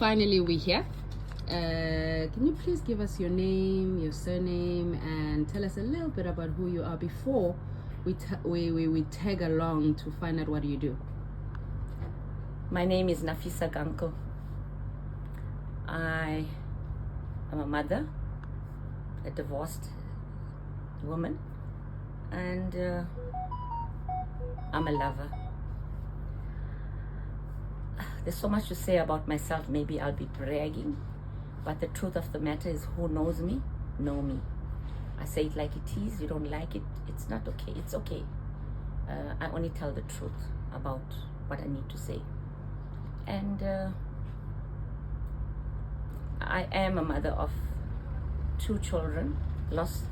finally we're here. Can you please give us your name, your surname, and tell us a little bit about who you are before we tag along to find out what you do? My name is Nafiza Gunkel. I am a mother, a divorced woman, and I'm a lover. There's so much to say about myself. Maybe I'll be bragging, but the truth of the matter is, who knows me, know me. I say it like it is. You don't like it, it's not okay. It's okay. I only tell the truth about what I need to say. And I am a mother of 2 children, lost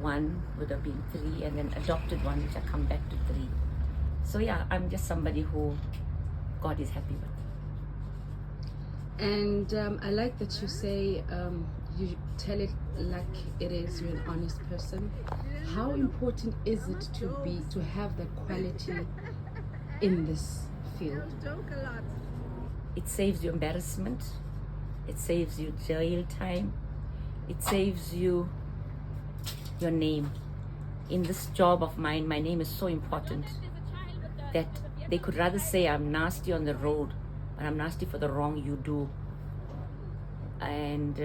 one, would have been 3, and then adopted one, which I come back to 3. So yeah, I'm just somebody who God is happy with. And I like that you say you tell it like it is. You're an honest person. How important is it to have that quality in this field? It saves you embarrassment. It saves you jail time. It saves you your name. In this job of mine, my name is so important that they could rather say I'm nasty on the road, but I'm nasty for the wrong you do. And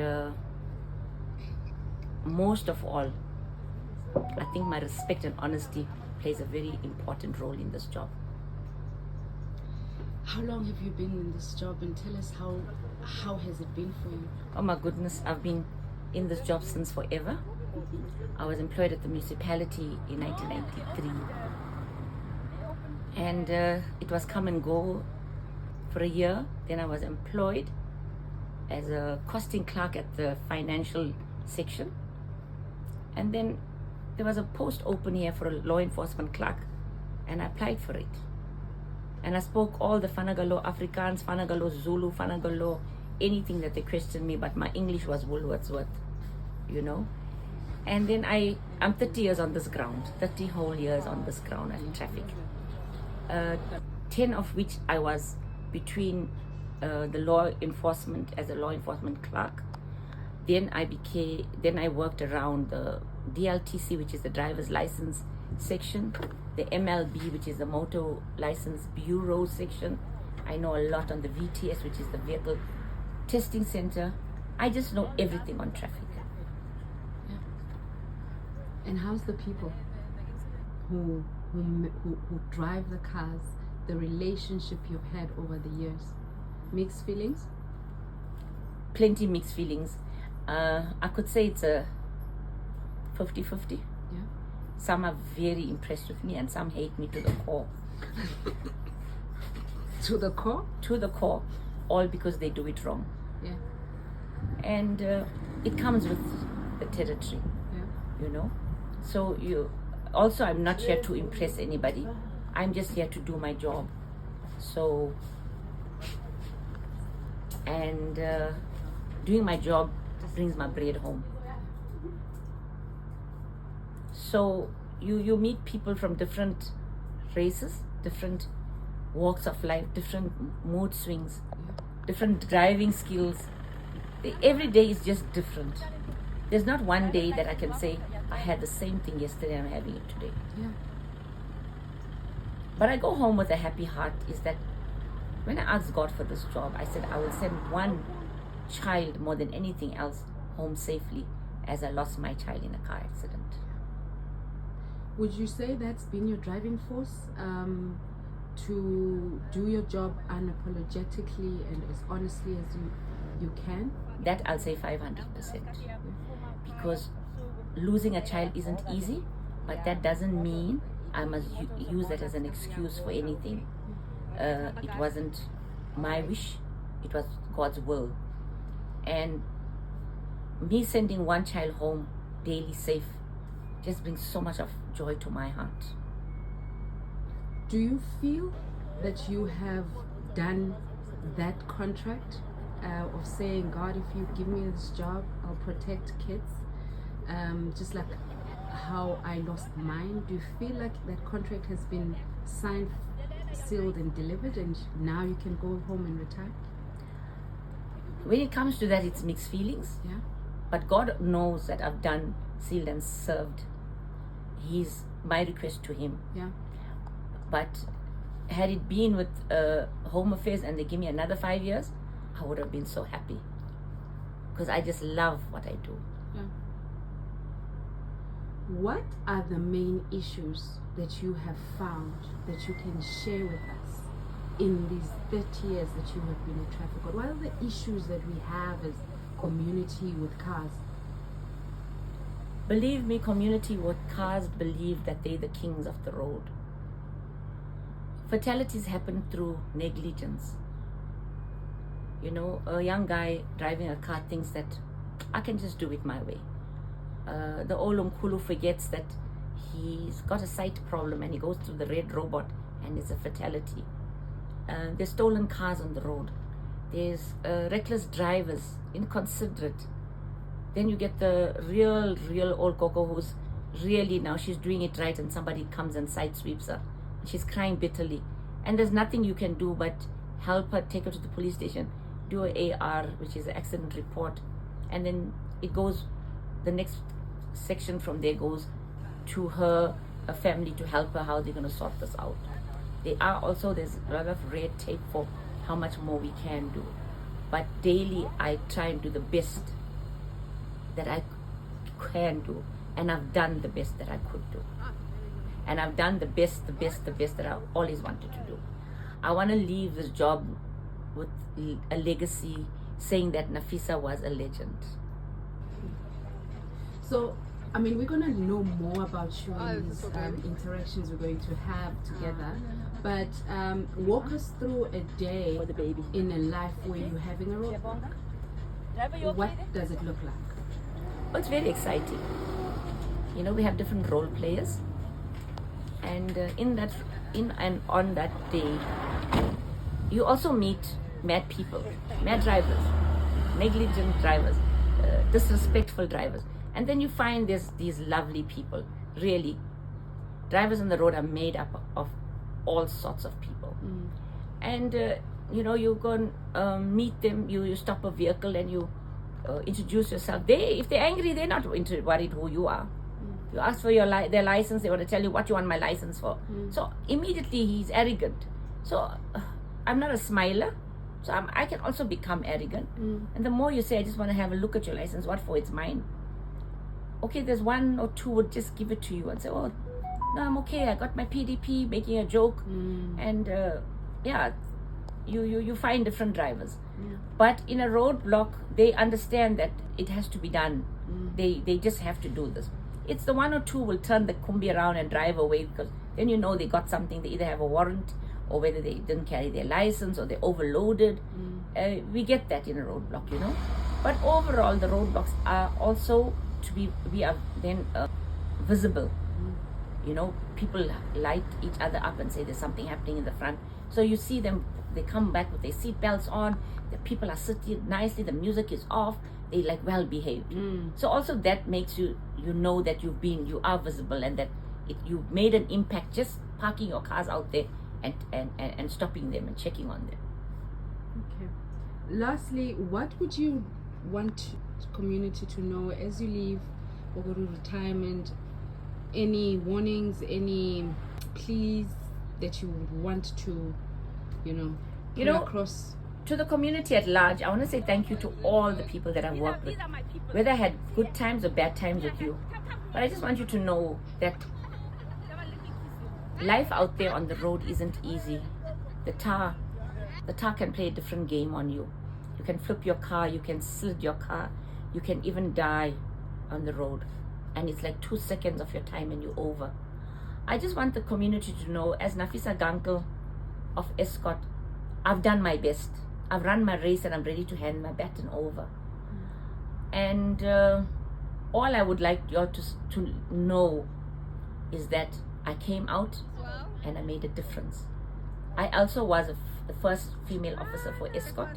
most of all, I think my respect and honesty plays a very important role in this job. How long have you been in this job, and tell us how has it been for you? Oh my goodness, I've been in this job since forever. I was employed at the municipality in 1993. And it was come and go for a year. Then I was employed as a costing clerk at the financial section. And then there was a post open here for a law enforcement clerk, and I applied for it. And I spoke all the Fanagalo Afrikaans, Fanagalo Zulu, Fanagalo, anything that they questioned me, but my English was Woolworth's worth, you know. And then I'm 30 years on this ground, 30 whole years on this ground at traffic. 10 of which I was between the law enforcement as a law enforcement clerk. Then I worked around the DLTC, which is the driver's license section, the MLB, which is the motor license bureau section. I know a lot on the VTS, which is the vehicle testing center. I just know everything on traffic. Yeah. And how's the people who drive the cars, the relationship you've had over the years? Mixed feelings? Plenty mixed feelings. I could say it's a 50-50. Yeah. Some are very impressed with me, and some hate me to the core. To the core? To the core. All because they do it wrong. Yeah. And it comes with the territory. Yeah. You know? So also, I'm not here to impress anybody. I'm just here to do my job. So, and doing my job brings my bread home. So you meet people from different races, different walks of life, different mood swings, different driving skills. Every day is just different. There's not one day that I can say I had the same thing yesterday and I'm having it today. Yeah. But I go home with a happy heart. Is that when I asked God for this job, I said I will send one child more than anything else home safely, as I lost my child in a car accident. Would you say that's been your driving force to do your job unapologetically and as honestly as you can? That I'll say 500%. Because losing a child isn't easy, but that doesn't mean I must use that as an excuse for anything. It wasn't my wish, it was God's will. And me sending one child home daily safe just brings so much of joy to my heart. Do you feel that you have done that contract of saying, God, if you give me this job, I'll protect kids, just like how I lost mine? Do you feel like that contract has been signed, sealed and delivered, and now you can go home and retire? when it comes to that, it's mixed feelings. Yeah. But God knows that I've done, sealed, and served. He's my request to Him. Yeah. But had it been with Home Affairs and they give me another 5 years, I would have been so happy. Because I just love what I do. Yeah. What are the main issues that you have found that you can share with us in these 30 years that you have been a traffic code? What are the issues that we have as community with cars? Believe me, community with cars believe that they're the kings of the road. Fatalities happen through negligence. You know, a young guy driving a car thinks that I can just do it my way. The Olumkulu forgets that he's got a sight problem and he goes through the red robot and it's a fatality. There's stolen cars on the road. There's reckless drivers, inconsiderate. Then you get the real old Coco who's really now she's doing it right and somebody comes and sidesweeps her. She's crying bitterly. And there's nothing you can do but help her, take her to the police station, do an AR, which is an accident report. And then it goes, the next section from there goes to her a family to help her how they're going to sort this out. There's a lot of red tape for how much more we can do. But daily I try and do the best that I can do. And I've done the best that I could do. And I've done the best that I always wanted to do. I want to leave this job with a legacy saying that Nafisa was a legend. So, I mean, we're going to know more about you in these interactions we're going to have together. But walk us through a day in a life where you're having a roadblock. What does it look like? Oh, it's very exciting. You know, we have different role players. And in and on that day, you also meet mad people, mad drivers, negligent drivers, disrespectful drivers. And then you find there's these lovely people. Really, drivers on the road are made up of all sorts of people. And you know, you go and meet them, you stop a vehicle and you introduce yourself. If they're angry, they're not worried who you are. You ask for their license, they want to tell you what you want my license for. So immediately he's arrogant. So I'm not a smiler, so I can also become arrogant. And the more you say, I just want to have a look at your license, what for? It's mine. Okay, there's one or two would just give it to you and say, oh, no, I'm okay, I got my PDP, making a joke. And yeah, you find different drivers. But in a roadblock, they understand that it has to be done. They just have to do this. It's the one or two will turn the kumbi around and drive away because then you know they got something. They either have a warrant or whether they didn't carry their license or they're overloaded. We get that in a roadblock, you know. But overall, the roadblocks are also we are then visible. You know, people light each other up and say there's something happening in the front. So you see them, they come back with their seat belts on. The people are sitting nicely. The music is off. They like well behaved. So also that makes you know that you are visible and that you've made an impact just parking your cars out there and stopping them and checking on them. Okay. Lastly, what would you want community to know as you leave or go to retirement? Any warnings, any pleas that you would want to, put across? To the community at large, I want to say thank you to all the people that I've worked with, whether I had good times or bad times with you. But I just want you to know that life out there on the road isn't easy. The tar can play a different game on you. You can flip your car, you can slit your car, you can even die on the road. And it's like 2 seconds of your time and you're over. I just want the community to know, as Nafiza Gunkel of Escort, I've done my best. I've run my race and I'm ready to hand my baton over. And all I would like you all to know is that I came out and I made a difference. I also was the first female officer for Escort,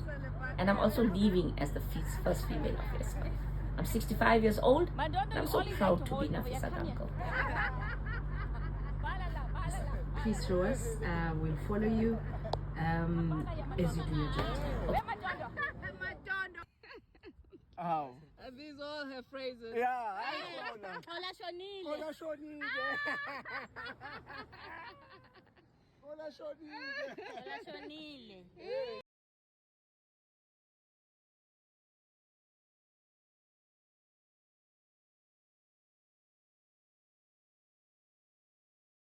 and I'm also leaving as the first female of Escort. I'm 65 years old, and I'm so proud to be Nafiza Gunkel. Please show us. We'll follow you as you do your job. How? Are these all her phrases? Yeah, I know. Hola Shonile. Hola Shonile. Hola Shonile. Hola Shonile.